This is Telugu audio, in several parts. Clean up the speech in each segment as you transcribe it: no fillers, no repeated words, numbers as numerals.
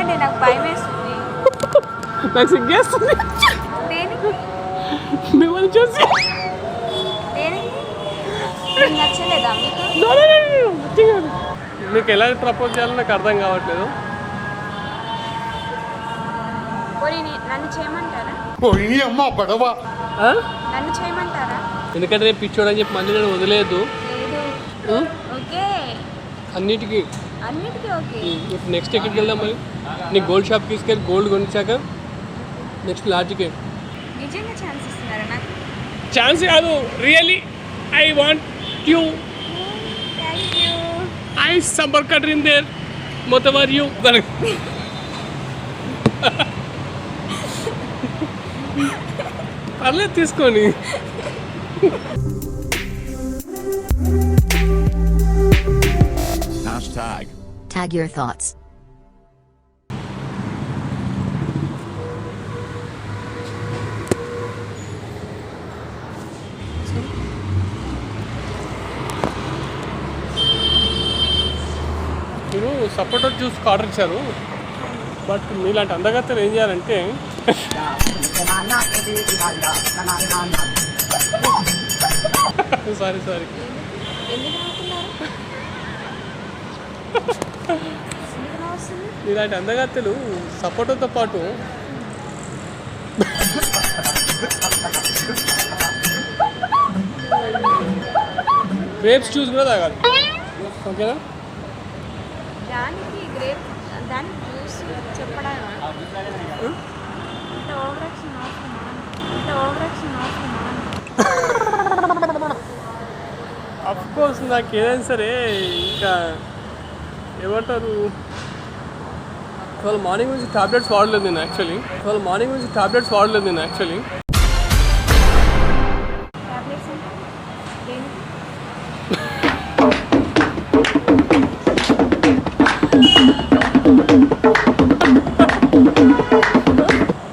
వద్దండి, నాకు భయం వేస్తుంది. నాకు సిగ్గేస్తుంది దేనికి? మిమ్మల్ని చూసి. దేనికి? మీకు నచ్చలేదా మీకు? నీకు ఎలా ప్రపోజ్ చేయాలో నాకు అర్థం కావట్లేదు. పోనీ నన్ను చేయమంటారా? నన్ను చేయమంటారా? ఎందుకంటే రేపు పిచ్చోడు అని చెప్పి మళ్ళీ నేను వదిలేదు. లేదు. ఓకే. అన్నిటికీ ఓకే. ఇప్పుడు నెక్స్ట్ ఎక్కడికి వెళ్దాం మరి? నీకు గోల్డ్ షాప్కి తీసుకెళ్ళి గోల్డ్ కొనిచ్చాక నెక్స్ట్ లాడ్జ్కి. నిజంగా ఛాన్స్ ఇస్తున్నారా నాకు? ఛాన్స్ కాదు, really I want you. Thank you. I సమ్మర్ కట్రిన్ దేర్ మొత్తం యూ. పర్లేదు తీసుకొని. Tag your thoughts. మీరు సపోటా జ్యూస్ ఆర్డర్ ఇచ్చారు, బట్ మీలాంటి అందగత్తలు ఏం చేయాలంటే సారీ ఇలాంటి అందగత్తెలు సపోటాతో పాటు గ్రేప్స్ జ్యూస్ కూడా తాగాలి, ఓకేనా? దానికి జ్యూస్ చెప్పడా? అఫ్ కోర్స్ నాకు ఏదైనా సరే ఇంకా ఏమంటారు, ఇవాళ మార్నింగ్ నుంచి టాబ్లెట్స్ వాడలేదు నేను యాక్చువల్లీ.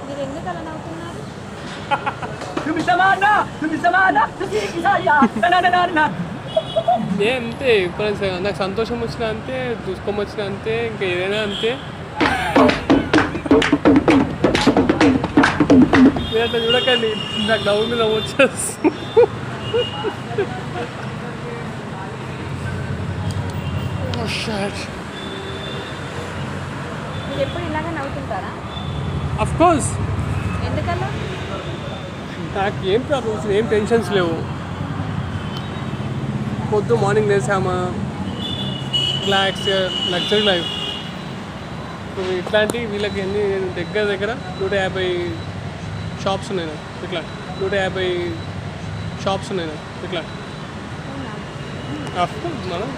మీరు ఎందుకు అలా నవ్వుతున్నారు? అంతే, ఇప్పుడు నాకు సంతోషం వచ్చినా అంతే, దుఃఖం వచ్చినా అంతే, ఇంకా ఏదైనా అంతే. మీరు అట్లా చూడకండి, నాకు నవ్వు మీద నవ్వు వచ్చేస్తుంది. మీరు ఎప్పుడు ఇలాగే నవ్వుతుంటారా? Of course. ఎందుకలా? నాకు ఏం ప్రాబ్లమ్స్, ఏం టెన్షన్స్ లేవు. పొద్దు మార్నింగ్ లేసామా, రిలాక్స్, లగ్జరీ లైఫ్. ఇట్లాంటి వీళ్ళకి ఎన్ని దగ్గర 150 షాప్స్ ఉన్నాయి నాకు. ఇట్లా 150 షాప్స్ ఉన్నాయి నాకు. ఇట్లా అఫ్కోర్స్ మనం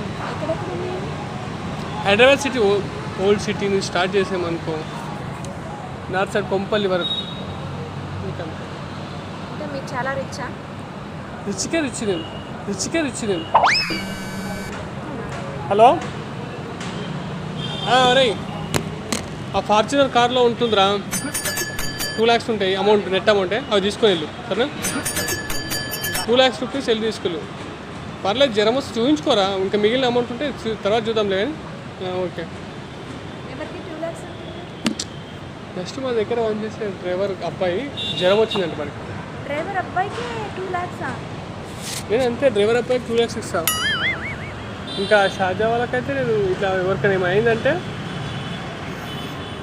హైదరాబాద్ సిటీ, ఓల్డ్ సిటీ నుంచి స్టార్ట్ చేసామనుకో, నార్త్ సైడ్ కొంపల్లి వరకు. అంటే మీరు చాలా రిచ్చా? రిచ్కే రిచ్ నేను. హలో, అరే ఆ ఫార్చునర్ కార్లో ఉంటుందిరా, 2 lakhs ఉంటాయి అమౌంట్, నెట్ అమౌంటే. అవి తీసుకొని వెళ్ళు సరేనా? 2 lakhs rupees వెళ్ళి తీసుకెళ్ళు. పర్లేదు, జ్వరం వస్తే చూపించుకోరా, ఇంకా మిగిలిన అమౌంట్ ఉంటే తర్వాత చూద్దాంలే కానీ. ఓకే. నెక్స్ట్ మా దగ్గర వన్ చేసే డ్రైవర్ అబ్బాయి జ్వరం వచ్చిందంట మనకి. డ్రైవర్ అబ్బాయికి 2 lakhs? నేను అంతే, డ్రైవర్ అబ్బాయికి 2 lakhs ఇస్తాను. ఇంకా షాజా వాళ్ళకైతే నేను ఇట్లా ఎవరికైనా ఏమైందంటే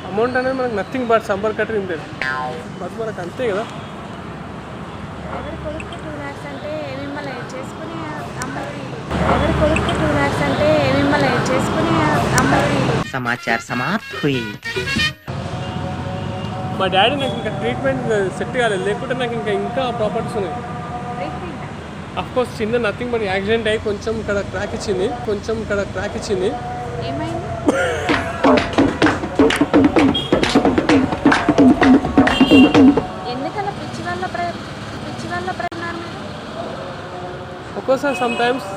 అమౌంట్ అనేది మనకు నథింగ్ బట్ సంబర్ కట్టర్ ఇంతే, బట్ మనకు అంతే కదా. ఎవరి కొడుకు 2 lakhs అంటే మిమ్మల్ని చేసుకుని అమ్మాయి. समाचार समाप्त हुई. మా డాడీ నాకు ఇంకా ట్రీట్మెంట్ సెట్ కాలేదు, లేకుంటే నాకు ఇంకా ప్రాపర్టీస్ ఉన్నాయి. అఫ్కోర్స్ చిన్న నథింగ్ బట్ యాక్సిడెంట్ అయ్యి కొంచెం ఇక్కడ క్రాక్ ఇచ్చింది. ఏమైంది? ఎందుకలా పిచ్చి వల్ల ప్రయత్నాలు? ఒక్కోసారి సమ్ టైమ్స్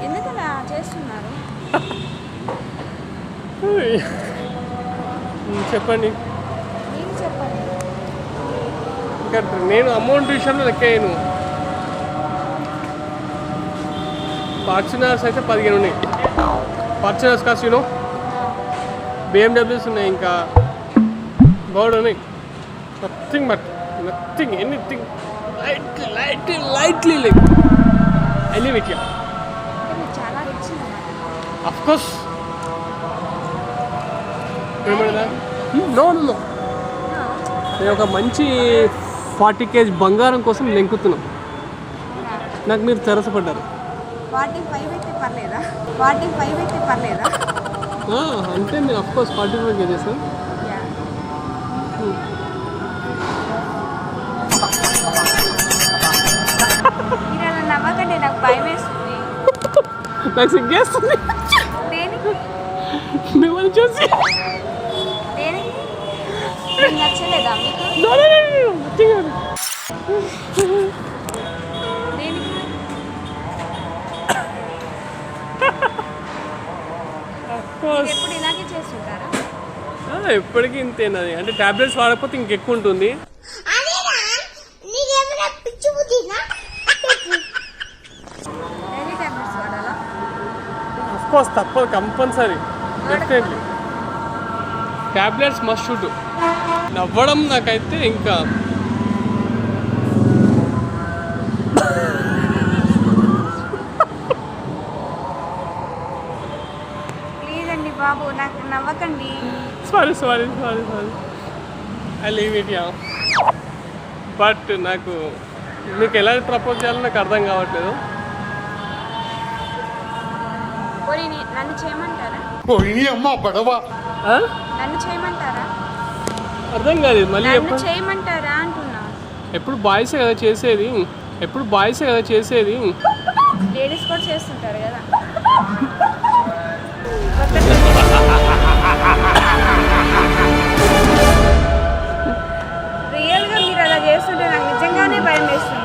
ఎందుకలా చేస్తున్నారు? చెప్పండి. ఏం చెప్పండి? ఇంకా నేను అమౌంట్ విషయంలో లెక్కయ్యాను. ఫార్చునర్స్ అయితే 15 ఉన్నాయి. ఫార్చునర్స్ కార్స్ యూనో బిఎండబ్ల్యూస్ ఉన్నాయి, ఇంకా బోర్డు ఉన్నాయి. Nothing anything lightly like any విట్ యా మీరు చాలా రిచ్ అన్నమాట. Of course. ఏమన్నా నో నేను ఒక మంచి 40 kg బంగారం కోసం లెంకుతున్నాం. నాకు మీరు తెరసపడ్డారు. 45 అయితే పర్లేదా? 45 అయితే పర్లేదా? అంటే నేను of course 45 kg sir. Yeah. మీరు అలా నవ్వకండి, నాకు భయం వేస్తుంది. నాకు సిగ్గేస్తుంది దేనికి? మిమ్మల్ని చూసి. దేనికి? మీకు నచ్చలేదా మీకు? దేనికి? మీరు ఎప్పుడు ఇలాగే చేస్తుంటారా? ఎప్పటికీ ఇంతేనది. అంటే టాబ్లెట్స్ వాడకపోతే ఇంకెక్కువ ఉంటుంది. డైలీ టాబ్లెట్స్ వాడాలా? అఫ్ కోర్స్ తప్పదు, compulsory, definitely tablets must should. నవ్వడం నాకైతే ఇంకా ప్లీజ్ అండి బాబు, నాకు నవ్వకండి. Sorry I leave it yeah. But నాకు మీకు ఎలా ప్రపోజ్ చేయాలో నాకు అర్థం కావట్లేదు. పోనీ నన్ను చేయమంటారా? ఆ? నన్ను చేయమంటారా? అర్థం కాదు మళ్ళీ నన్ను ఎప్పుడు. చేయమంటారా అంటున్నా. ఎప్పుడు బాయ్సే కదా చేసేది, లేడీస్ కూడా చేస్తుంటారు కదా. రియల్గా మీరు అలా చేస్తుంటే నాకు నిజంగానే భయం వేస్తుంది.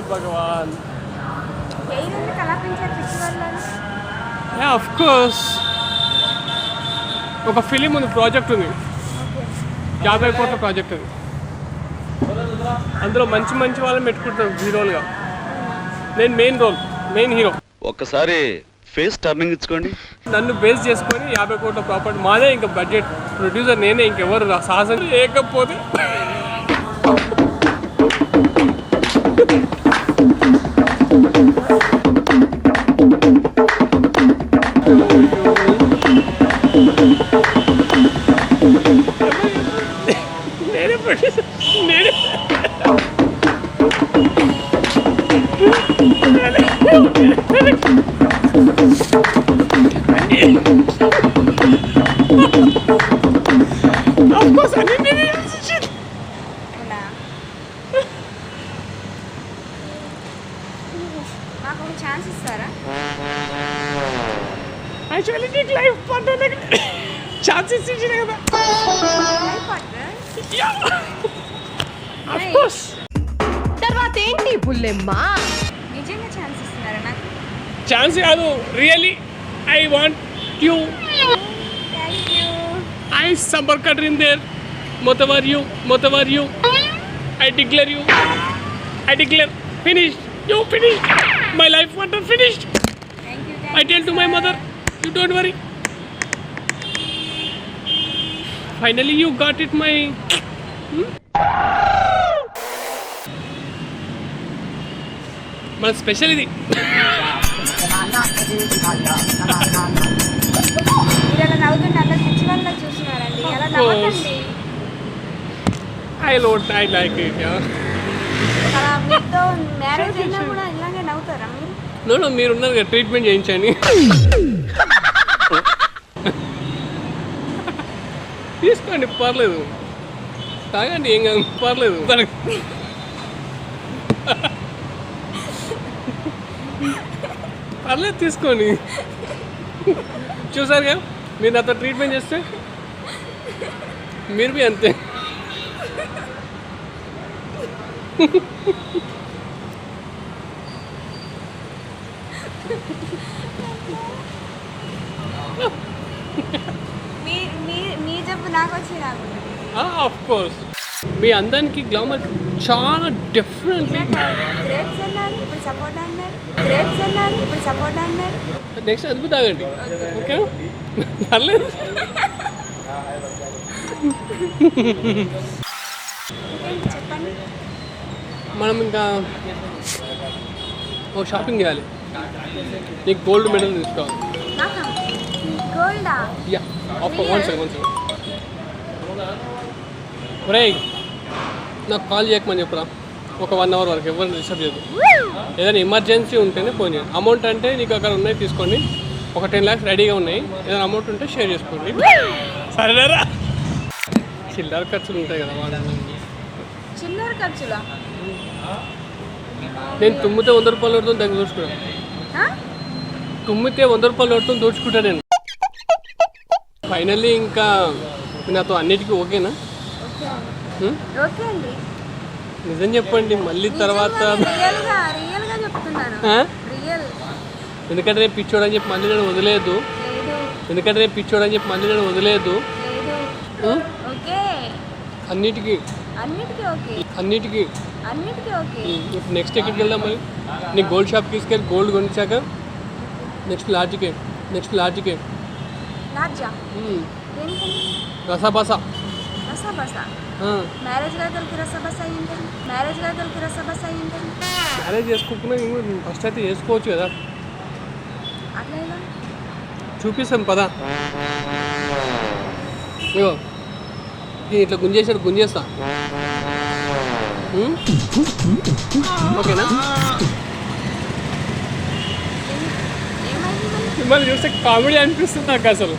భగవాన్. ఎందుకు అలా పెంచారు పిచ్చి వాళ్ళని? ఆఫ్ కోర్స్ ఒక ఫిలిం ఉంది, ప్రాజెక్ట్ ఉంది, 50 కోట్ల ప్రాజెక్ట్ అది. అందులో మంచి వాళ్ళని పెట్టుకుంటారు హీరోలుగా. నేను మెయిన్ హీరో. ఒక్కసారి ఫేస్ టర్నింగ్ ఇచ్చుకోండి. నన్ను బేస్ చేసుకొని 50 కోట్ల ప్రాపర్టీ మాదే, ఇంకా బడ్జెట్ ప్రొడ్యూసర్ నేనే, ఇంకెవరు సాహసం లేకపోతే. నేనే ప్రొడ్యూసర్, నేనే. Of course, I didn't shit. అవునా? మాకు ఒక ఛాన్స్ ఇస్తారా? Actually, నీకు లైఫ్ పార్ట్నర్ ఛాన్సెస్ ఇచ్చిన కదా. Life partner? Yeah. Of course. తర్వాత ఏంటి బుల్లెమ్మా? నిజంగా ఛాన్స్ ఇస్తున్నారా నాకు? ఛాన్స్ కాదు, really I want you. Thank you. I summer cutter in there. Motavar you. I declare you. Finished. You finished. My life partner finished. Thank you. I tell to my mother, you don't worry. Finally you got it, my. మన స్పెషల్ ఇది. మీరు అలా నవ్వుతుంటే అందరు పిచ్చి వాళ్ళ చూస్తున్నారండి. అలా నవ్వకండి. I like it, yeah. అలా మీతో మ్యారేజ్ అయినా కూడా ఇలాగే నవ్వుతారా మీరు? No, మీరు ఉన్నారు కదా, ట్రీట్మెంట్ చేయించండి. తీసుకోండి, పర్లేదు, తాగండి, ఏం కాదు, పర్లేదు. పర్లేదు, తీసుకోండి. చూసారుగా, మీరు నాతో ట్రీట్మెంట్ చేస్తే మీరు బి అంతే. మీ జబ్బు నాకు వచ్చి నాకు. ఆఫ్ కోర్స్ మీ అందానికి గ్లామర్ చాలా డిఫరెంట్. గ్రేప్స్ అన్నారు ఇప్పుడు సపోర్ట్ అన్నారు, గ్రేప్స్ అన్నారు ఇప్పుడు సపోర్ట్ అన్నారు. నెక్స్ట్ అదుపు తాగండి, ఓకే? పర్లేదు. ఇంకేంటి చెప్పండి. మనం ఇంకా ఓ షాపింగ్ చేయాలి. నీకు గోల్డ్ మెడల్ తీసుకోవాలి. నాకా గోల్డా? Yeah, one second. ఒరేయ్, నాకు కాల్ చేయకమని చెప్పురా ఒక 1 hour వరకు. ఎవరిని డిస్టర్బ్ చేయదు. ఏదైనా ఎమర్జెన్సీ ఉంటేనే ఫోన్ చేయండి. అమౌంట్ అంటే నీకు అక్కడ ఉన్నాయి తీసుకోండి. ఒక 10 lakhs రెడీగా ఉన్నాయి. ఏదైనా అమౌంట్ ఉంటే షేర్ చేసుకోండి. సరేరా, చిల్లర ఖర్చులు ఉంటాయి కదా వాడు. చిల్లర ఖర్చులా? నేను తుమ్మితే 100 రూపాయలు పడుతుంది దాన్ని దోచుకున్నాను. తుమ్మితే 100 రూపాయలు పడుతుంది దోచుకుంటా నేను. ఫైనల్లీ ఇంకా నాతో అన్నిటికీ ఓకేనా? ఓకే అండి. నిజం చెప్పండి మళ్ళీ తర్వాత. రియల్గా చెప్తున్నాను. రియల్. ఎందుకంటే నేను పిచ్చోడు అని చెప్పి మళ్ళీ నేను వదిలేదు. ఎందుకంటే నేను పిచ్చోడు అని చెప్పి మళ్ళీ నేను వదిలేదు. ఓకే. అన్నిటికీ ఓకే. అన్నిటికీ ఓకే. ఇప్పుడు నెక్స్ట్ ఎక్కడికి వెళ్దాం మరి? నీ గోల్డ్ షాప్కి తీసుకెళ్ళి గోల్డ్ కొనిచ్చాక నెక్స్ట్ లాడ్జ్కే. లాడ్జా? దేనికని? రసాబసా. మ్యారేజ్ గారికి రసబస ఏంటండి? మ్యారేజ్ చేసుకుంటున్నా ఫస్ట్ అయితే చేసుకోవచ్చు కదా. అట్లా ఎలా? చూపిస్తాం పదా. ఇగో ఇట్లా గుంజేస్తా. ఓకేనా? మిమ్మల్ని చూస్తే కామెడీ అనిపిస్తుంది నాకు అసలు.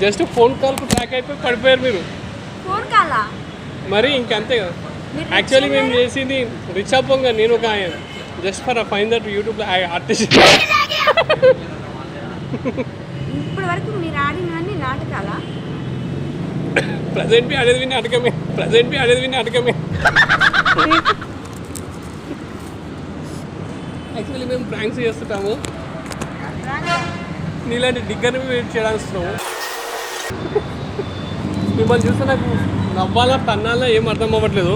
జస్ట్ ఫోన్ కాల్కు ట్రాక్ అయిపోయి పడిపోయారు మీరు. ఫోన్ కాలా? మరి ఇంకంతే కదా. యాక్చువల్లీ మేము చేసింది రిచ్ అవ్వంగా. నేను ఒక జస్ట్ ఫర్ ఫైన్ దట్ యూట్యూబ్లో ఆర్టిస్ట్. ఇప్పటి వరకు మీరు ఆడినవన్నీ నాటకాలా? ప్రజెంట్ అనేది నాటకమే. యాక్చువల్లీ మేము ప్రాంక్స్ చేస్తుంటాము. నీలాంటి డిగ్గర్ని వెయిట్ చేయడానికి. మిమ్మల్ని చూస్తే నాకు నవ్వాలా తన్నాలా ఏం అర్థం అవ్వట్లేదు.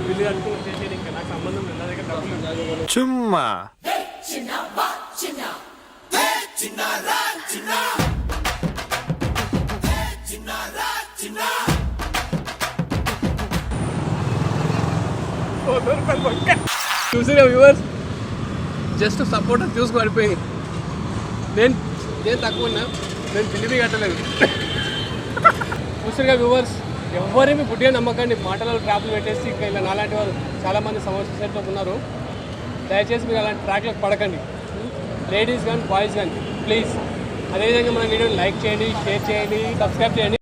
బిల్లు కట్టుకుని వచ్చేసి ఇంకా నాకు సంబంధం లేదు. నా దగ్గర డబ్బులు చుమ్మా చూసిన వ్యూవర్స్ జస్ట్ సపోర్టర్ చూసి పడిపోయింది. నేను తక్కువ ఉన్నా, నేను తెలివి కట్టలేదు. చూసిగా వ్యూవర్స్ ఎవరేమి పుట్టిగా నమ్మకండి. మాటలలో ట్రాప్లు పెట్టేసి ఇంకా ఇలా నాలాంటి వారు చాలామంది సమస్యలతో ఉన్నారు. దయచేసి మీరు అలాంటి ట్రాక్లకు పడకండి. లేడీస్ కానీ బాయ్స్ కానీ ప్లీజ్. అదేవిధంగా మన వీడియోని లైక్ చేయండి, షేర్ చేయండి, సబ్స్క్రైబ్ చేయండి.